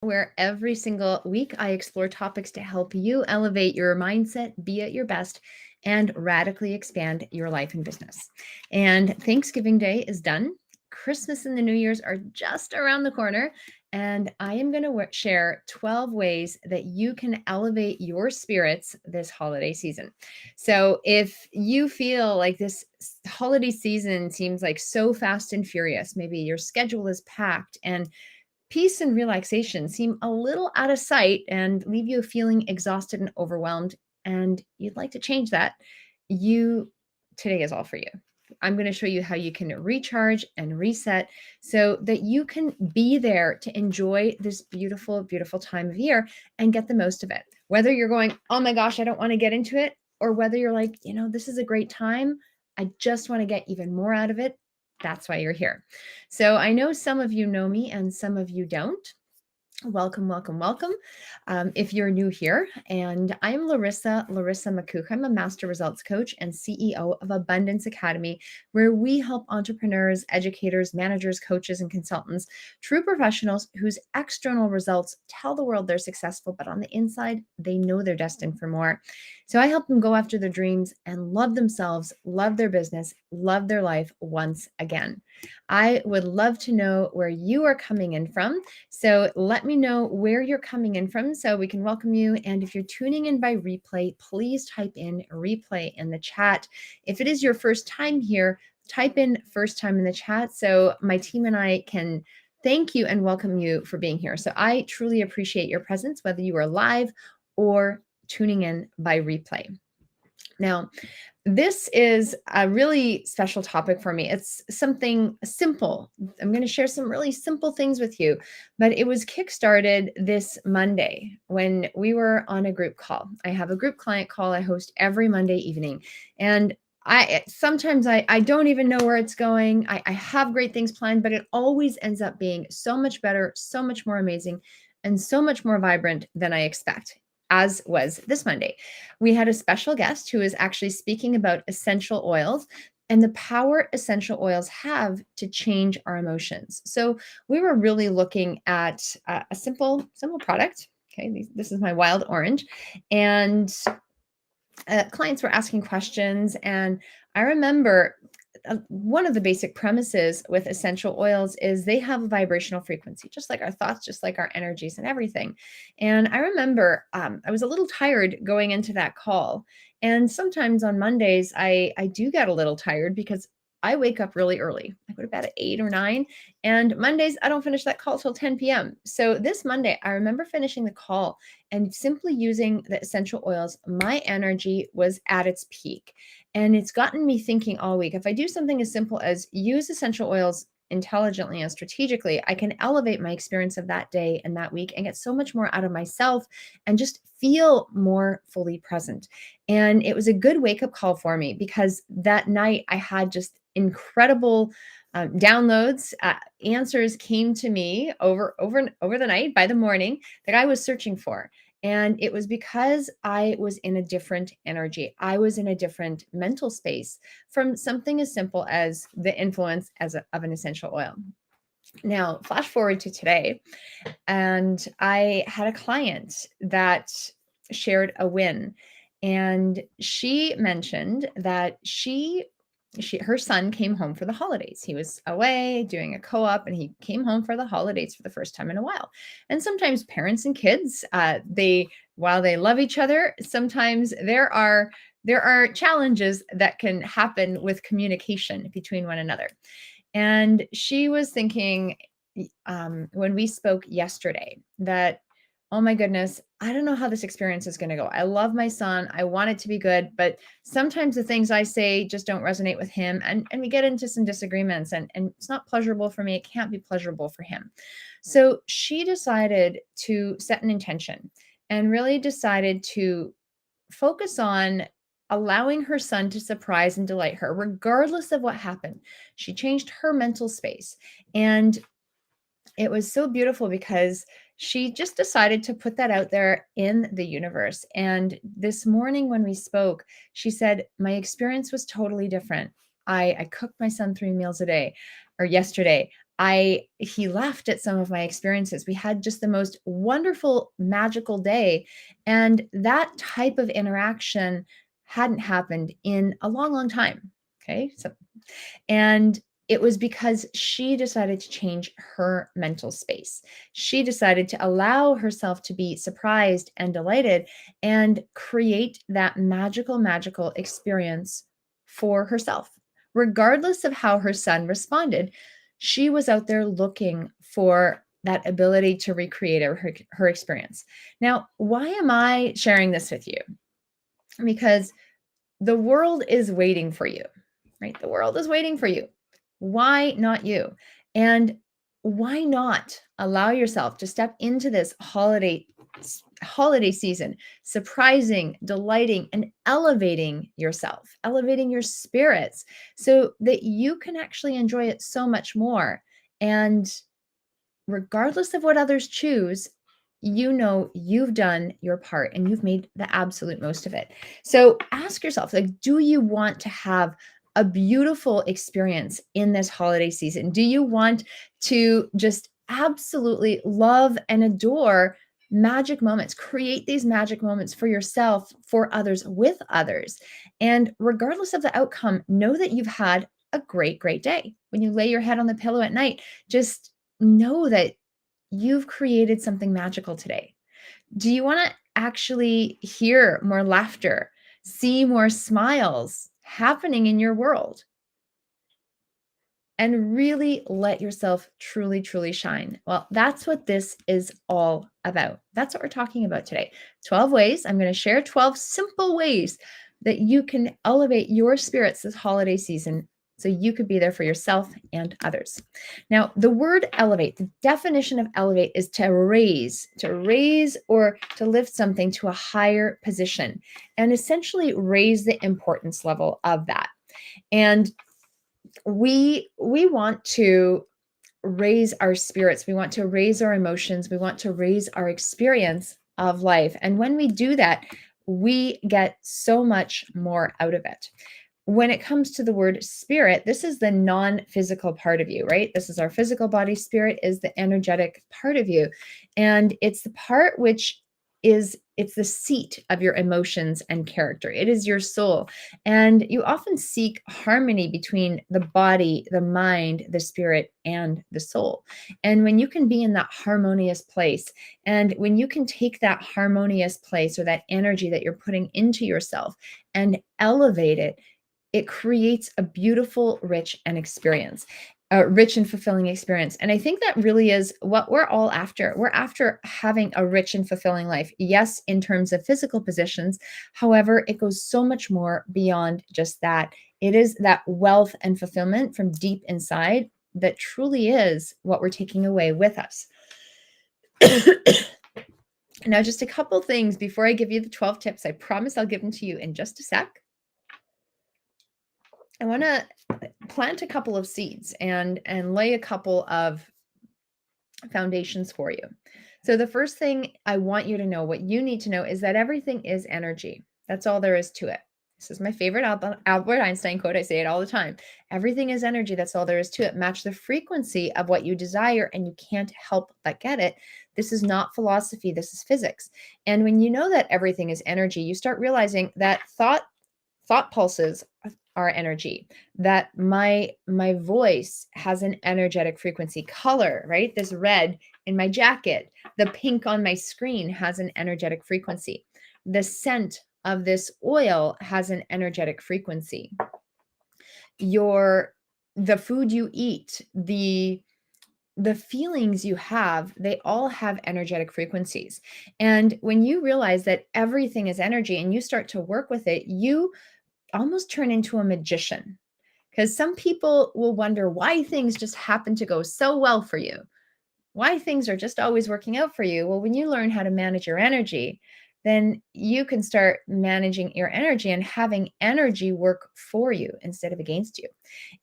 where every single week I explore topics to help you elevate your mindset, be at your best, and radically expand your life and business. And Thanksgiving Day is done. Christmas and the New Year's are just around the corner. And I am going to share 12 ways that you can elevate your spirits this holiday season. So, if you feel like this holiday season seems like so fast and furious, maybe your schedule is packed and peace and relaxation seem a little out of sight and leave you feeling exhausted and overwhelmed, and you'd like to change that, you today is all for you. I'm going to show you how you can recharge and reset so that you can be there to enjoy this beautiful, beautiful time of year and get the most of it. Whether you're going, oh my gosh, I don't want to get into it, or whether you're like, this is a great time. I just want to get even more out of it. That's why you're here. So I know some of you know me and some of you don't. Welcome, welcome, welcome. If you're new here, and I'm Larissa McCook. I'm a master results coach and CEO of Abundance Academy, where we help entrepreneurs, educators, managers, coaches, and consultants, true professionals whose external results tell the world they're successful, but on the inside, they know they're destined for more. So I help them go after their dreams and love themselves, love their business, love their life once again. I would love to know where you are coming in from. So let me know where you're coming in from so we can welcome you. And if you're tuning in by replay, please type in replay in the chat. If it is your first time here, type in first time in the chat so my team and I can thank you and welcome you for being here. So I truly appreciate your presence, whether you are live or tuning in by replay. Now, this is a really special topic for me. It's something simple. I'm going to share some really simple things with you, but it was kickstarted this Monday when we were on a group call. I have a group client call I host every Monday evening, and sometimes I don't even know where it's going. I have great things planned, but it always ends up being so much better, so much more amazing, and so much more vibrant than I expect, as was this Monday. We had a special guest who is actually speaking about essential oils and the power essential oils have to change our emotions. So we were really looking at a simple product. Okay, this is my wild orange, and clients were asking questions, and I remember one of the basic premises with essential oils is they have a vibrational frequency, just like our thoughts, just like our energies and everything. And I remember I was a little tired going into that call. And sometimes on Mondays, I do get a little tired because I wake up really early. I go to bed at 8 or 9. And Mondays, I don't finish that call till 10 p.m. So this Monday, I remember finishing the call and simply using the essential oils, my energy was at its peak. And it's gotten me thinking all week. If I do something as simple as use essential oils intelligently and strategically, I can elevate my experience of that day and that week and get so much more out of myself and just feel more fully present. And it was a good wake up call for me because that night I had just incredible downloads. Answers came to me over the night by the morning that I was searching for. And it was because I was in a different energy. I was in a different mental space from something as simple as the influence of an essential oil. Now, flash forward to today, and I had a client that shared a win. And she mentioned that her son came home for the holidays. He was away doing a co-op and he came home for the holidays for the first time in a while. And sometimes parents and kids, while they love each other, sometimes there are challenges that can happen with communication between one another. And she was thinking when we spoke yesterday that, oh my goodness, I don't know how this experience is going to go. I love my son. I want it to be good, but sometimes the things I say just don't resonate with him. And we get into some disagreements and it's not pleasurable for me. It can't be pleasurable for him. So she decided to set an intention and really decided to focus on allowing her son to surprise and delight her, regardless of what happened. She changed her mental space. And it was so beautiful because she just decided to put that out there in the universe. And this morning when we spoke, she said, my experience was totally different. I cooked my son 3 meals a day, or yesterday. he laughed at some of my experiences. We had just the most wonderful, magical day. And that type of interaction hadn't happened in a long, long time. Okay. And it was because she decided to change her mental space. She decided to allow herself to be surprised and delighted and create that magical, magical experience for herself. Regardless of how her son responded, she was out there looking for that ability to recreate her experience. Now, why am I sharing this with you? Because the world is waiting for you, right? The world is waiting for you. Why not you? And why not allow yourself to step into this holiday season, surprising, delighting, and elevating yourself, elevating your spirits so that you can actually enjoy it so much more. And regardless of what others choose, you know you've done your part and you've made the absolute most of it. So ask yourself, like, do you want to have a beautiful experience in this holiday season? Do you want to just absolutely love and adore magic moments? Create these magic moments for yourself, for others, with others. And regardless of the outcome, know that you've had a great, great day. When you lay your head on the pillow at night, just know that you've created something magical today. Do you want to actually hear more laughter, see more smiles happening in your world, and really let yourself truly, truly shine? Well, that's what this is all about. That's what we're talking about today. 12 ways. I'm going to share 12 simple ways that you can elevate your spirits this holiday season so you could be there for yourself and others. Now, the word elevate, the definition of elevate is to raise or to lift something to a higher position and essentially raise the importance level of that. And we want to raise our spirits, we want to raise our emotions, we want to raise our experience of life. And when we do that, we get so much more out of it. When it comes to the word spirit, this is the non-physical part of you, right? This is our physical body. Spirit is the energetic part of you. And it's the part which it's the seat of your emotions and character. It is your soul. And you often seek harmony between the body, the mind, the spirit, and the soul. And when you can be in that harmonious place, and when you can take that harmonious place or that energy that you're putting into yourself and elevate it, it creates a beautiful, rich and fulfilling experience. And I think that really is what we're all after. We're after having a rich and fulfilling life. Yes, in terms of physical positions. However, it goes so much more beyond just that. It is that wealth and fulfillment from deep inside that truly is what we're taking away with us. Now, just a couple things before I give you the 12 tips. I promise I'll give them to you in just a sec. I want to plant a couple of seeds and lay a couple of foundations for you. So the first thing I want you to know, what you need to know, is that everything is energy. That's all there is to it. This is my favorite Albert Einstein quote. I say it all the time. Everything is energy. That's all there is to it. Match the frequency of what you desire, and you can't help but get it. This is not philosophy. This is physics. And when you know that everything is energy, you start realizing that thought pulses are energy, that my voice has an energetic frequency. Color, right? This red in my jacket, the pink on my screen has an energetic frequency. The scent of this oil has an energetic frequency. The food you eat, the feelings you have, they all have energetic frequencies. And when you realize that everything is energy and you start to work with it, you almost turn into a magician, because some people will wonder why things just happen to go so well for you, why things are just always working out for you. Well, when you learn how to manage your energy, then you can start managing your energy and having energy work for you instead of against you.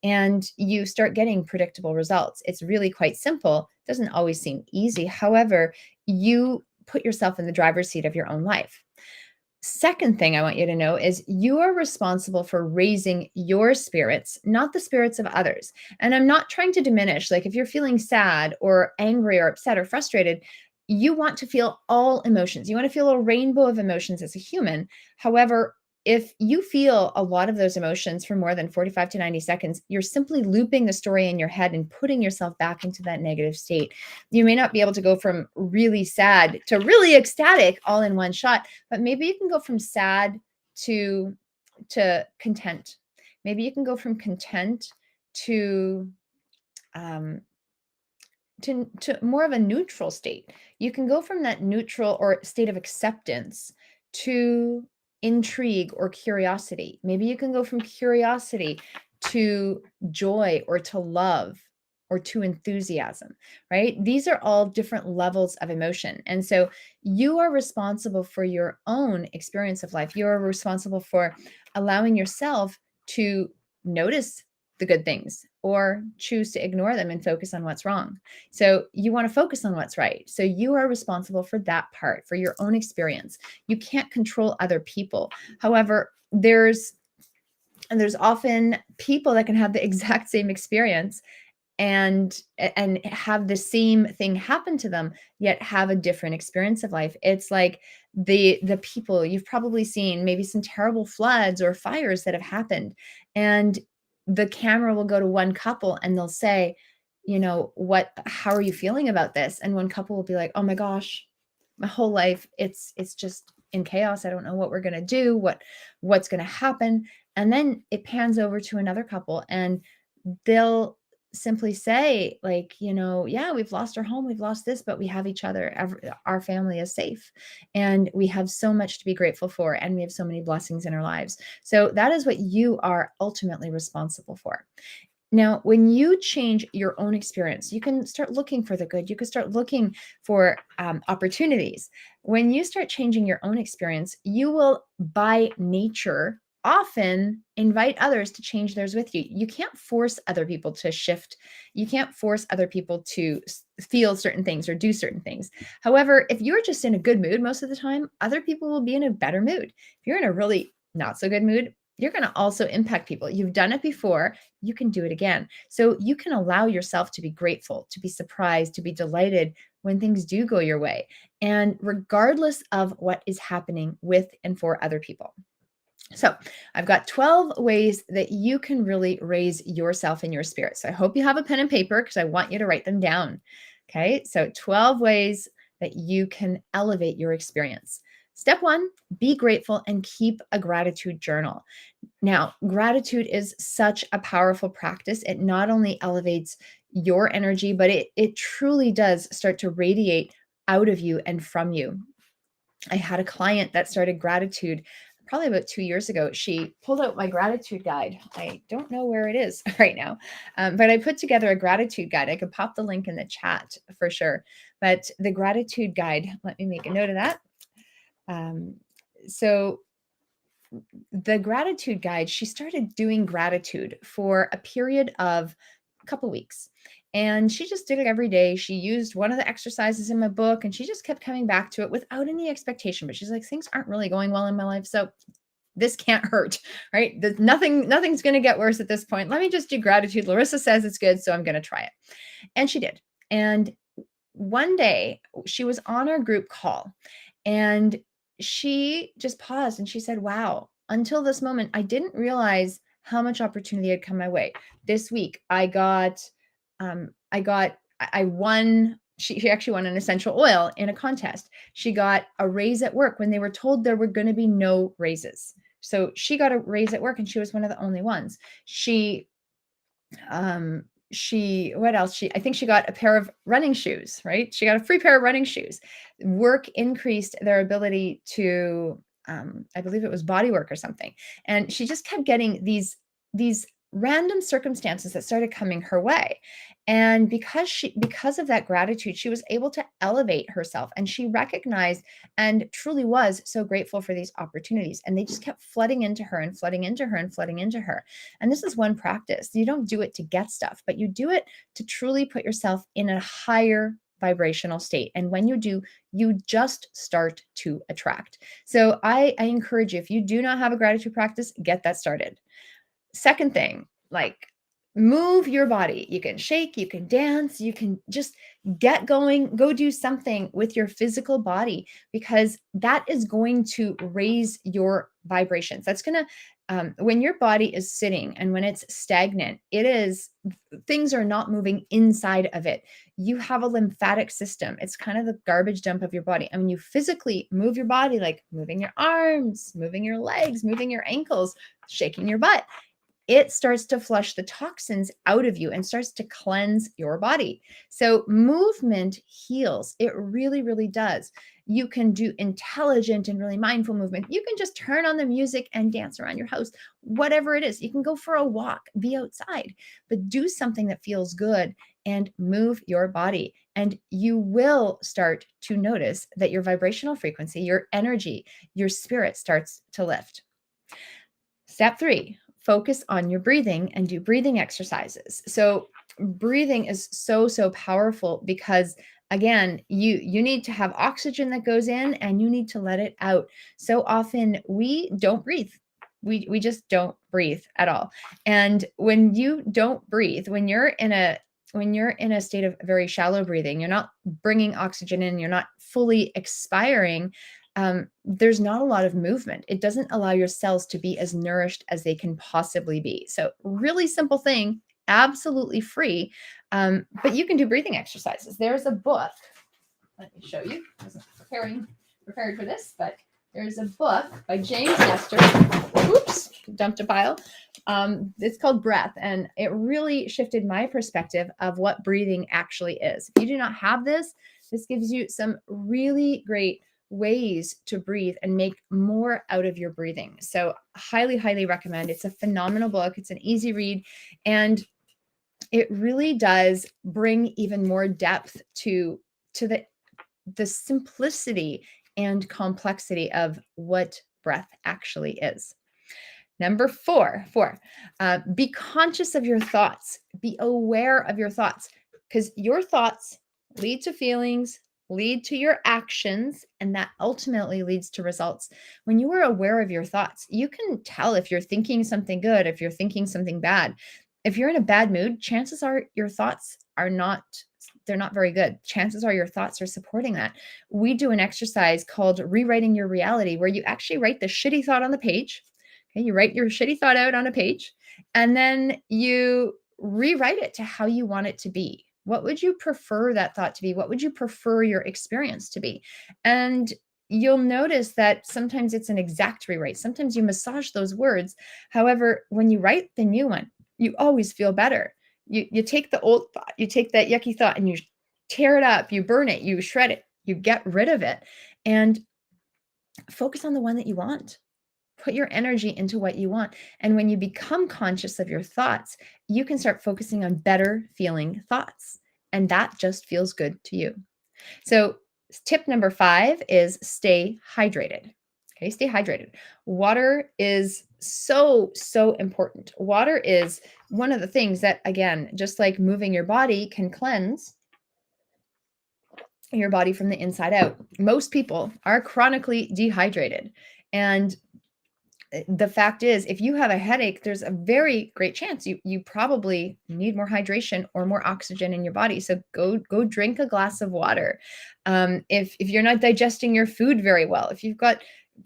And you start getting predictable results. It's really quite simple. It doesn't always seem easy. However, you put yourself in the driver's seat of your own life. Second thing I want you to know is you are responsible for raising your spirits, not the spirits of others. And I'm not trying to diminish, like if you're feeling sad or angry or upset or frustrated, you want to feel all emotions. You want to feel a rainbow of emotions as a human. However, if you feel a lot of those emotions for more than 45 to 90 seconds, you're simply looping the story in your head and putting yourself back into that negative state. You may not be able to go from really sad to really ecstatic all in one shot, but maybe you can go from sad to content. Maybe you can go from content to um, to more of a neutral state. You can go from that neutral or state of acceptance to intrigue or curiosity. Maybe you can go from curiosity to joy or to love or to enthusiasm, right? These are all different levels of emotion. And so you are responsible for your own experience of life. You are responsible for allowing yourself to notice the good things or choose to ignore them and focus on what's wrong. So you want to focus on what's right. So you are responsible for that part, for your own experience. You can't control other people. However, there's often people that can have the exact same experience and have the same thing happen to them, yet have a different experience of life. It's like the people you've probably seen, maybe some terrible floods or fires that have happened, and the camera will go to one couple and they'll say, what, how are you feeling about this? And one couple will be like, oh my gosh, my whole life it's just in chaos. I don't know what we're going to do, what's going to happen. And then it pans over to another couple and they'll simply say, like, yeah, we've lost our home, we've lost this, but we have each other. Our family is safe and we have so much to be grateful for, and we have so many blessings in our lives. So that is what you are ultimately responsible for. Now, when you change your own experience, you can start looking for the good. You can start looking for opportunities. When you start changing your own experience, you will, by nature, often invite others to change theirs with you. You can't force other people to shift. You can't force other people to feel certain things or do certain things. However, if you're just in a good mood most of the time, other people will be in a better mood. If you're in a really not so good mood, you're going to also impact people. You've done it before, you can do it again. So you can allow yourself to be grateful, to be surprised, to be delighted when things do go your way, and regardless of what is happening with and for other people. So I've got 12 ways that you can really raise yourself and your spirit. So I hope you have a pen and paper because I want you to write them down. Okay, so 12 ways that you can elevate your experience. Step one, be grateful and keep a gratitude journal. Now, gratitude is such a powerful practice. It not only elevates your energy, but it truly does start to radiate out of you and from you. I had a client that started gratitude probably about 2 years ago. She pulled out my gratitude guide. I don't know where it is right now, but I put together a gratitude guide. I could pop the link in the chat for sure. But the gratitude guide, let me make a note of that. So the gratitude guide, she started doing gratitude for a period of a couple weeks. And she just did it every day. She used one of the exercises in my book and she just kept coming back to it without any expectation. But she's like, things aren't really going well in my life. So this can't hurt, right? Nothing's going to get worse at this point. Let me just do gratitude. Larissa says it's good, so I'm going to try it. And she did. And one day she was on our group call and she just paused and she said, wow, until this moment, I didn't realize how much opportunity had come my way. This week, I won. She actually won an essential oil in a contest. She got a raise at work when they were told there were going to be no raises. So she got a raise at work and she was one of the only ones. What else? I think she got a pair of running shoes, right? She got a free pair of running shoes. Work increased their ability to, I believe it was body work or something. And she just kept getting these random circumstances that started coming her way. And because of that gratitude, she was able to elevate herself, and she recognized and truly was so grateful for these opportunities. And they just kept flooding into her and flooding into her and flooding into her. And this is one practice. You don't do it to get stuff, but you do it to truly put yourself in a higher vibrational state. And when you do, you just start to attract. So I encourage you, if you do not have a gratitude practice, get that started. Second thing, like move your body. You can shake, you can dance, you can just get going, go do something with your physical body because that is going to raise your vibrations. That's going to, when your body is sitting and when it's stagnant, things are not moving inside of it. You have a lymphatic system. It's kind of the garbage dump of your body. And when you physically move your body, like moving your arms, moving your legs, moving your ankles, shaking your butt, it starts to flush the toxins out of you and starts to cleanse your body. So movement heals. It really, really does. You can do intelligent and really mindful movement. You can just turn on the music and dance around your house, whatever it is. You can go for a walk, be outside, but do something that feels good and move your body. And you will start to notice that your vibrational frequency, your energy, your spirit starts to lift. Step 3, focus on your breathing and do breathing exercises. So breathing is so powerful because again, you need to have oxygen that goes in and you need to let it out. So often we don't breathe. We just don't breathe at all. And when you don't breathe, when you're in a state of very shallow breathing, you're not bringing oxygen in, you're not fully expiring, there's not a lot of movement. It doesn't allow your cells to be as nourished as they can possibly be. So, really simple thing, absolutely free. But you can do breathing exercises. There's a book. Let me show you. I wasn't prepared for this, but there's a book by James Nestor. Oops, dumped a pile. It's called Breath, and it really shifted my perspective of what breathing actually is. If you do not have this gives you some really great ways to breathe and make more out of your breathing. So highly recommend. It's a phenomenal book. It's an easy read, and it really does bring even more depth to the simplicity and complexity of what breath actually is. Number four, be conscious of your thoughts. Be aware of your thoughts because your thoughts lead to feelings, lead to your actions, and that ultimately leads to results. When you are aware of your thoughts, you can tell if you're thinking something good, if you're thinking something bad. If you're in a bad mood, chances are your thoughts are not they're not very good. Chances are your thoughts are supporting that. We do an exercise called rewriting your reality where you actually write the shitty thought on the page. Okay, you write your shitty thought out on a page and then you rewrite it to how you want it to be. What would you prefer that thought to be? What would you prefer your experience to be? And you'll notice that sometimes it's an exact rewrite. Sometimes you massage those words. However, when you write the new one, you always feel better. You take the old thought, you take that yucky thought and you tear it up, you burn it, you shred it, you get rid of it and focus on the one that you want. Put your energy into what you want. And when you become conscious of your thoughts, you can start focusing on better feeling thoughts. And that just feels good to you. So, tip number 5 is stay hydrated. Okay, stay hydrated. Water is so important. Water is one of the things that, again, just like moving your body can cleanse your body from the inside out. Most people are chronically dehydrated. And the fact is, if you have a headache, there's a very great chance you probably need more hydration or more oxygen in your body. So go drink a glass of water. If you're not digesting your food very well, if you've got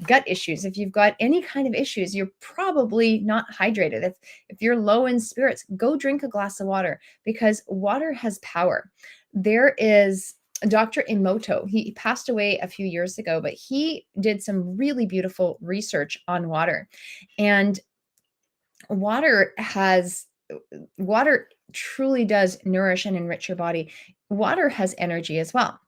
gut issues, if you've got any kind of issues, you're probably not hydrated. If you're low in spirits, go drink a glass of water because water has power. There is Dr. Emoto, he passed away a few years ago, but he did some really beautiful research on water. And water truly does nourish and enrich your body. Water has energy as well.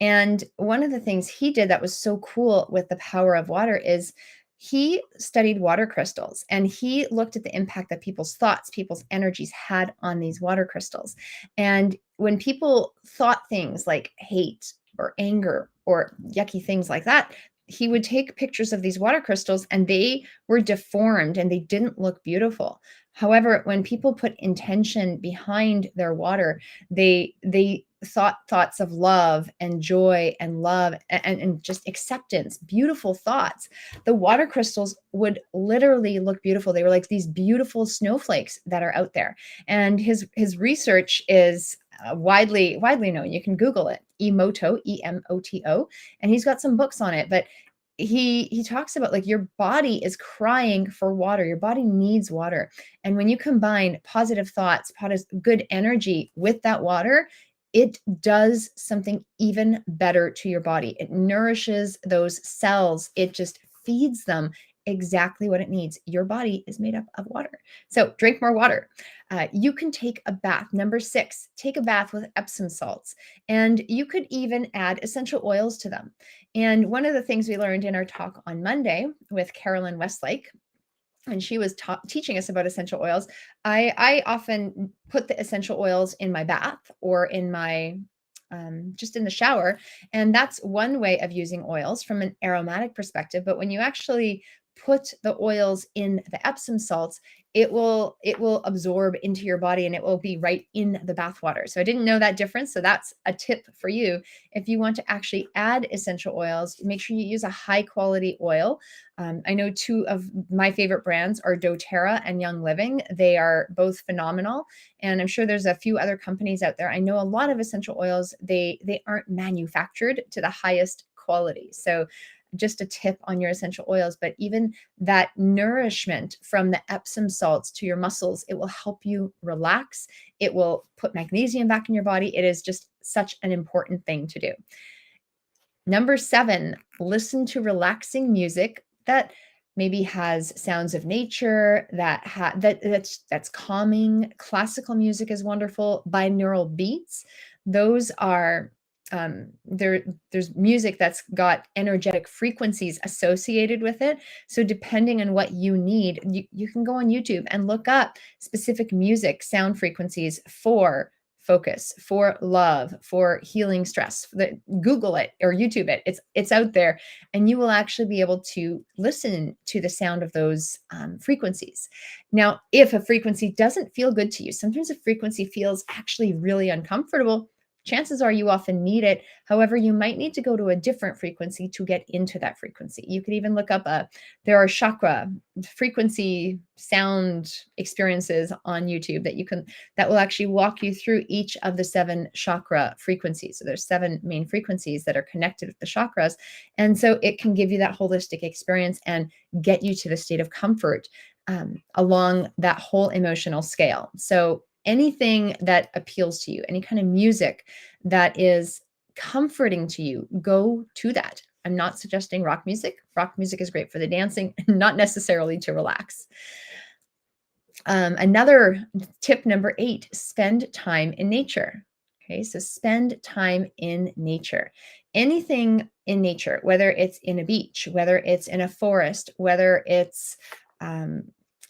And one of the things he did that was so cool with the power of water is he studied water crystals and he looked at the impact that people's thoughts, people's energies had on these water crystals. And when people thought things like hate or anger or yucky things like that, he would take pictures of these water crystals and they were deformed and they didn't look beautiful. However, when people put intention behind their water, they thoughts of love and joy and love and just acceptance, beautiful thoughts, the water crystals would literally look beautiful. They were like these beautiful snowflakes that are out there. And his research is widely known. You can Google it, Emoto, Emoto, and he's got some books on it. But he talks about like your body is crying for water. Your body needs water. And when you combine positive thoughts, good energy with that water, it does something even better to your body. It nourishes those cells. It just feeds them exactly what it needs. Your body is made up of water. So drink more water. You can take a bath. Number 6, take a bath with Epsom salts. And you could even add essential oils to them. And one of the things we learned in our talk on Monday with Carolyn Westlake, and she was teaching us about essential oils. I often put the essential oils in my bath or in my just in the shower, and that's one way of using oils from an aromatic perspective. But when you actually put the oils in the Epsom salts, it will absorb into your body and it will be right in the bath water. So I didn't know that difference. So that's a tip for you. If you want to actually add essential oils, make sure you use a high quality oil. I know 2 of my favorite brands are doTERRA and Young Living. They are both phenomenal. And I'm sure there's a few other companies out there. I know a lot of essential oils, they aren't manufactured to the highest quality. So just a tip on your essential oils, but even that nourishment from the Epsom salts to your muscles, it will help you relax. It will put magnesium back in your body. It is just such an important thing to do. Number 7, listen to relaxing music that maybe has sounds of nature, that's calming. Classical music is wonderful. Binaural beats, those are there's music that's got energetic frequencies associated with it. So depending on what you need, you can go on YouTube and look up specific music sound frequencies for focus, for love, for healing stress. Google it or YouTube it. It's out there, and you will actually be able to listen to the sound of those frequencies. Now, if a frequency doesn't feel good to you, sometimes a frequency feels actually really uncomfortable. Chances are you often need it. However, you might need to go to a different frequency to get into that frequency. You could even look up there are chakra frequency sound experiences on YouTube that will actually walk you through each of the 7 chakra frequencies. So there's 7 main frequencies that are connected with the chakras. And so it can give you that holistic experience and get you to the state of comfort along that whole emotional scale. So anything that appeals to you, any kind of music that is comforting to you, go to that. I'm not suggesting rock music. Rock music is great for the dancing, not necessarily to relax. Another tip, number 8, spend time in nature. Okay, so spend time in nature. Anything in nature, whether it's in a beach, whether it's in a forest, whether it's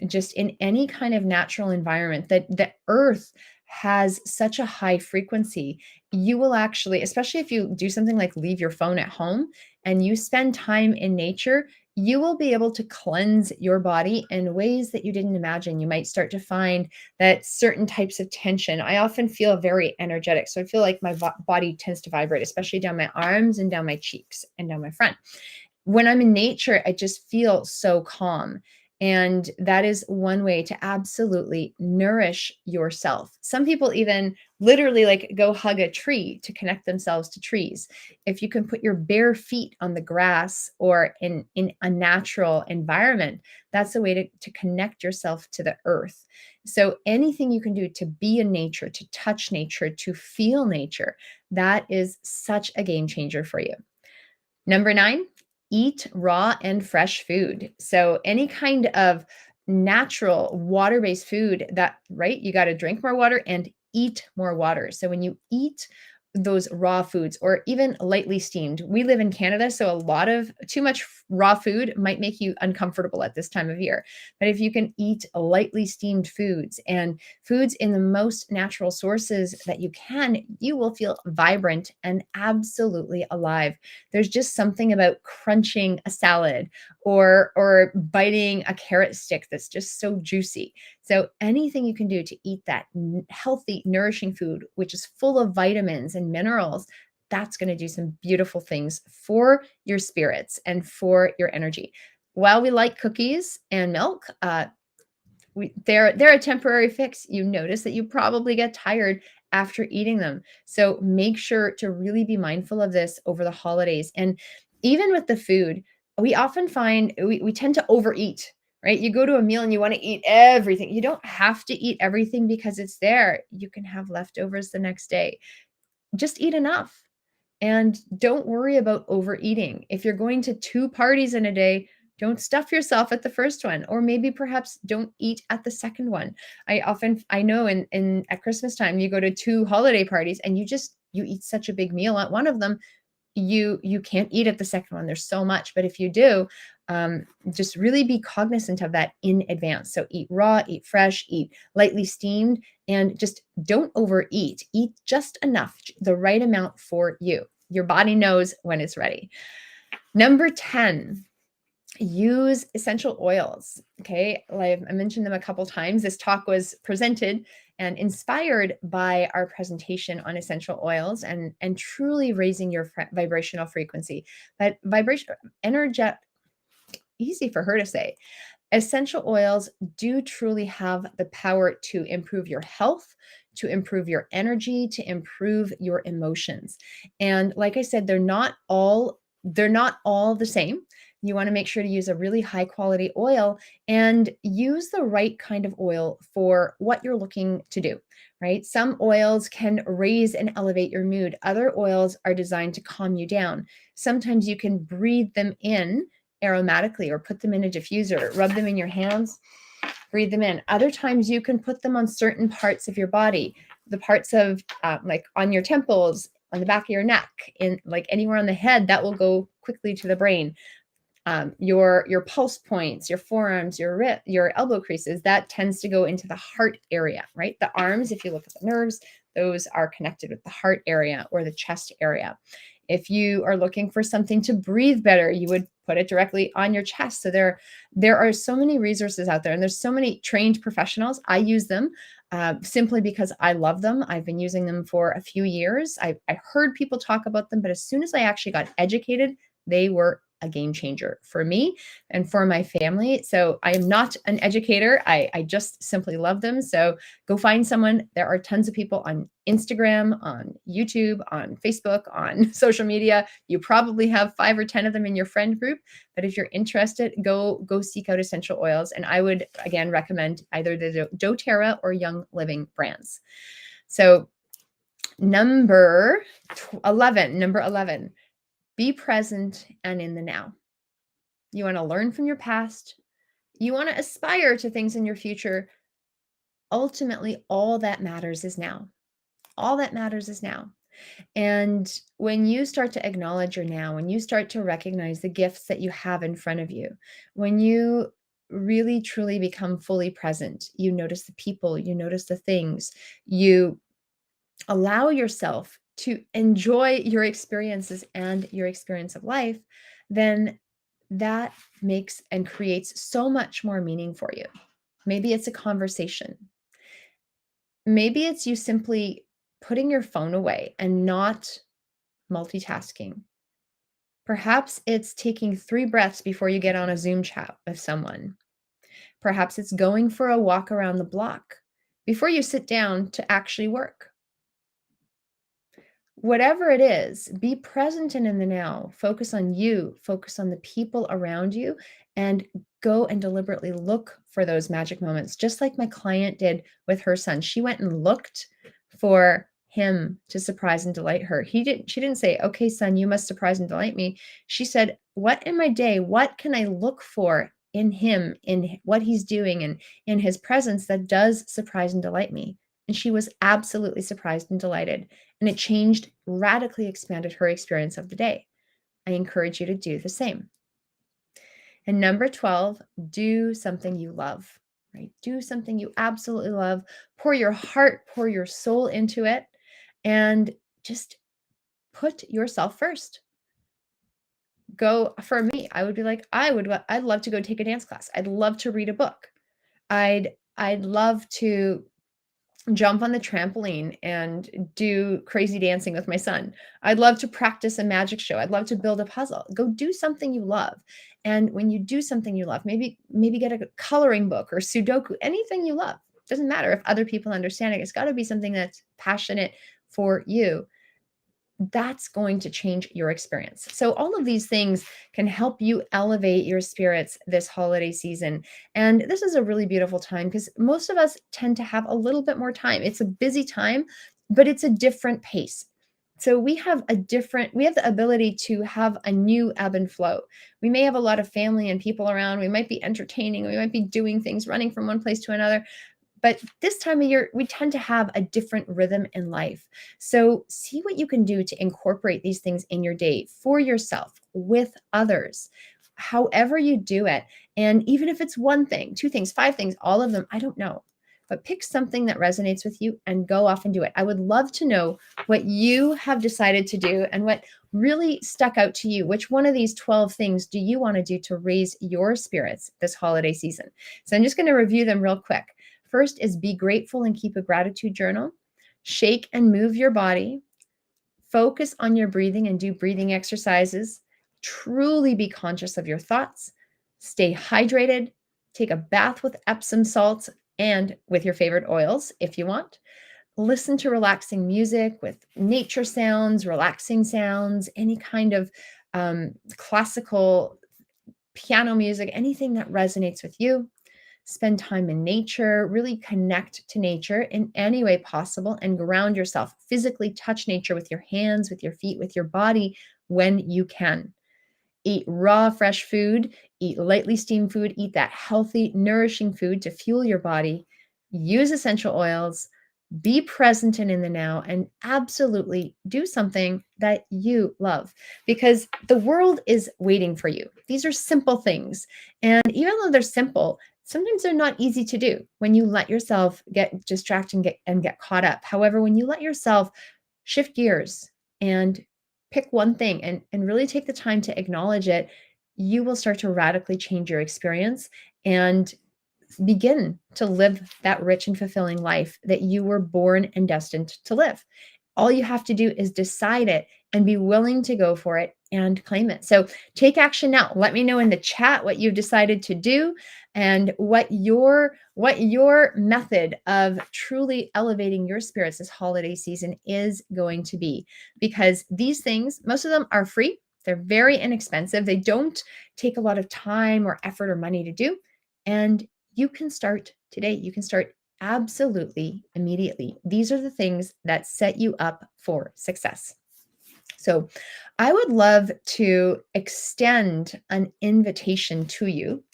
just in any kind of natural environment, that the earth has such a high frequency, you will actually, especially if you do something like leave your phone at home and you spend time in nature, you will be able to cleanse your body in ways that you didn't imagine. You might start to find that certain types of tension. I often feel very energetic. So I feel like my body tends to vibrate, especially down my arms and down my cheeks and down my front. When I'm in nature, I just feel so calm. And that is one way to absolutely nourish yourself. Some people even literally like go hug a tree to connect themselves to trees. If you can put your bare feet on the grass or in a natural environment, that's a way to connect yourself to the earth. So anything you can do to be in nature, to touch nature, to feel nature, that is such a game changer for you. Number 9, eat raw and fresh food. So any kind of natural water-based food that, right, you got to drink more water and eat more water. So when you eat those raw foods or even lightly steamed, we live in Canada, so a lot of too much raw food might make you uncomfortable at this time of year. But if you can eat lightly steamed foods and foods in the most natural sources that you can, you will feel vibrant and absolutely alive. There's just something about crunching a salad or biting a carrot stick that's just so juicy. So anything you can do to eat that healthy, nourishing food, which is full of vitamins and minerals, that's going to do some beautiful things for your spirits and for your energy. While we like cookies and milk, they're a temporary fix. You notice that you probably get tired after eating them. So make sure to really be mindful of this over the holidays. And even with the food, we often find we tend to overeat, right? You go to a meal and you want to eat everything. You don't have to eat everything because it's there. You can have leftovers the next day. Just eat enough. And don't worry about overeating. If you're going to 2 parties in a day, don't stuff yourself at the first one, or maybe perhaps don't eat at the second one. I know in at Christmas time, you go to 2 holiday parties and you eat such a big meal at one of them, you can't eat at the second one. There's so much, but if you do, just really be cognizant of that in advance. So eat raw, eat fresh, eat lightly steamed, and just don't overeat. Eat just enough, the right amount for you. Your body knows when it's ready. Number 10, use essential oils. Okay. Like I mentioned them a couple times. This talk was presented and inspired by our presentation on essential oils and truly raising your vibrational frequency. But vibration, energy, easy for her to say. Essential oils do truly have the power to improve your health, to improve your energy, to improve your emotions. And like I said, they're not all the same. You want to make sure to use a really high quality oil and use the right kind of oil for what you're looking to do, right? Some oils can raise and elevate your mood. Other oils are designed to calm you down. Sometimes you can breathe them in aromatically or put them in a diffuser, rub them in your hands, breathe them in. Other times you can put them on certain parts of your body, the parts of like on your temples, on the back of your neck, in like anywhere on the head, that will go quickly to the brain. Your pulse points, your forearms, your elbow creases, that tends to go into the heart area, right? The arms, if you look at the nerves, those are connected with the heart area or the chest area. If you are looking for something to breathe better, you would put it directly on your chest. So there are so many resources out there, and there's so many trained professionals. I use them simply because I love them. I've been using them for a few years. I heard people talk about them, but as soon as I actually got educated, they were a game changer for me and for my family. So I am not an educator. I just simply love them. So go find someone. There are tons of people on Instagram, on YouTube, on Facebook, on social media. You probably have 5 or 10 of them in your friend group. But if you're interested, go seek out essential oils. And I would again recommend either the doTERRA or Young Living brands. So number 11, be present and in the now. You want to learn from your past. You want to aspire to things in your future. Ultimately, all that matters is now. All that matters is now. And when you start to acknowledge your now, when you start to recognize the gifts that you have in front of you, when you really truly become fully present, you notice the people, you notice the things, you allow yourself to enjoy your experiences and your experience of life, then that makes and creates so much more meaning for you. Maybe it's a conversation. Maybe it's you simply putting your phone away and not multitasking. Perhaps it's taking 3 breaths before you get on a Zoom chat with someone. Perhaps it's going for a walk around the block before you sit down to actually work. Whatever it is, be present and in the now. Focus on you, focus on the people around you, and go and deliberately look for those magic moments, just like my client did with her son. She went and looked for him to surprise and delight her. She didn't say, "Okay, son, you must surprise and delight me." She said, "What in my day, what can I look for in him, in what he's doing and in his presence that does surprise and delight me?" And she was absolutely surprised and delighted. And it changed, radically expanded her experience of the day. I encourage you to do the same. And number 12, do something you love, right? Do something you absolutely love. Pour your heart, pour your soul into it, and just put yourself first. go for me, I would be like, I'd love to go take a dance class. I'd love to read a book. I'd love to jump on the trampoline and do crazy dancing with my son. I'd love to practice a magic show. I'd love to build a puzzle. Go do something you love. And when you do something you love, maybe get a coloring book or Sudoku, anything you love. Doesn't matter if other people understand it. It's got to be something that's passionate for you. That's going to change your experience. So all of these things can help you elevate your spirits this holiday season. And this is a really beautiful time because most of us tend to have a little bit more time. It's a busy time, but it's a different pace. So we have the ability to have a new ebb and flow. We may have a lot of family and people around. We might be entertaining. We might be doing things, running from one place to another. But this time of year, we tend to have a different rhythm in life. So see what you can do to incorporate these things in your day for yourself, with others, however you do it. And even if it's one thing, two things, five things, all of them, I don't know. But pick something that resonates with you and go off and do it. I would love to know what you have decided to do and what really stuck out to you. Which one of these 12 things do you want to do to raise your spirits this holiday season? So I'm just going to review them real quick. First is be grateful and keep a gratitude journal. Shake and move your body. Focus on your breathing and do breathing exercises. Truly be conscious of your thoughts. Stay hydrated. Take a bath with Epsom salts and with your favorite oils if you want. Listen to relaxing music with nature sounds, relaxing sounds, any kind of classical piano music, anything that resonates with you. Spend time in nature, really connect to nature in any way possible and ground yourself. Physically touch nature with your hands, with your feet, with your body when you can. Eat raw, fresh food, eat lightly steamed food, eat that healthy, nourishing food to fuel your body. Use essential oils, be present and in the now, and absolutely do something that you love because the world is waiting for you. These are simple things. And even though they're simple, sometimes they're not easy to do when you let yourself get distracted and get caught up. However, when you let yourself shift gears and pick one thing and really take the time to acknowledge it, you will start to radically change your experience and begin to live that rich and fulfilling life that you were born and destined to live. All you have to do is decide it and be willing to go for it and claim it. So take action now. Let me know in the chat what you've decided to do and what your method of truly elevating your spirits this holiday season is going to be. Because these things, most of them are free. They're very inexpensive. They don't take a lot of time or effort or money to do. And you can start today. You can start absolutely immediately. These are the things that set you up for success. So I would love to extend an invitation to you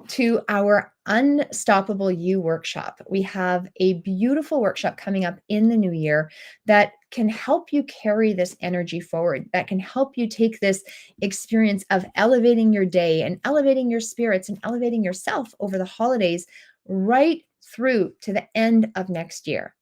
to our Unstoppable You workshop. We have a beautiful workshop coming up in the new year that can help you carry this energy forward, that can help you take this experience of elevating your day and elevating your spirits and elevating yourself over the holidays right through to the end of next year.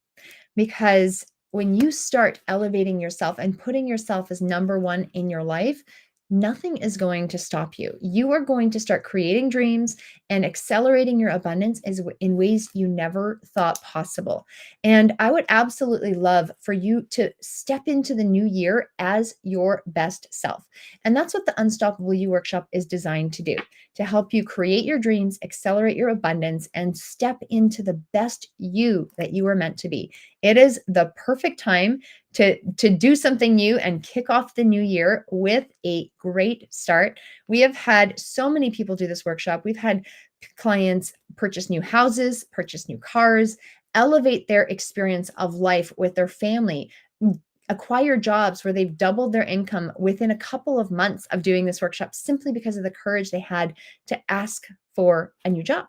Because when you start elevating yourself and putting yourself as number one in your life, nothing is going to stop you. You are going to start creating dreams and accelerating your abundance in ways you never thought possible. And I would absolutely love for you to step into the new year as your best self. And that's what the Unstoppable You workshop is designed to do, to help you create your dreams, accelerate your abundance, and step into the best you that you were meant to be. It is the perfect time to do something new and kick off the new year with a great start. We have had so many people do this workshop. We've had clients purchase new houses, purchase new cars, elevate their experience of life with their family, acquire jobs where they've doubled their income within a couple of months of doing this workshop simply because of the courage they had to ask for a new job,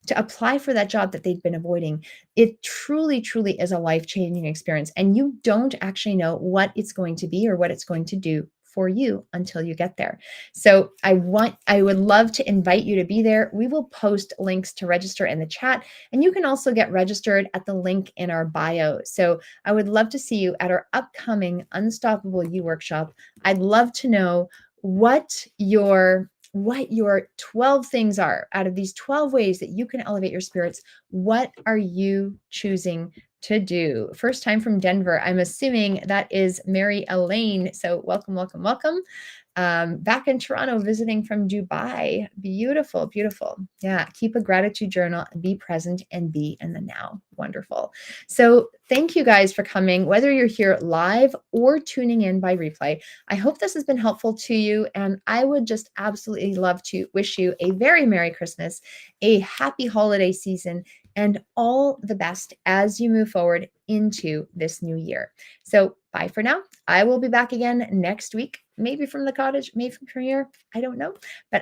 to apply for that job that they've been avoiding. It truly, truly is a life-changing experience. And you don't actually know what it's going to be or what it's going to do for you until you get there. So I would love to invite you to be there. We will post links to register in the chat, and you can also get registered at the link in our bio. So I would love to see you at our upcoming Unstoppable You workshop. I'd love to know what your 12 things are. Out of these 12 ways that you can elevate your spirits, what are you choosing to do? First time from Denver. I'm assuming that is Mary Elaine. So welcome, welcome, welcome. Back in Toronto, visiting from Dubai. Beautiful, beautiful. Yeah, keep a gratitude journal, be present, and be in the now. Wonderful. So thank you guys for coming, whether you're here live or tuning in by replay. I hope this has been helpful to you, and I would just absolutely love to wish you a very Merry Christmas, a happy holiday season, and all the best as you move forward into this new year. So bye for now. I will be back again next week, maybe from the cottage, maybe from here. I don't know. But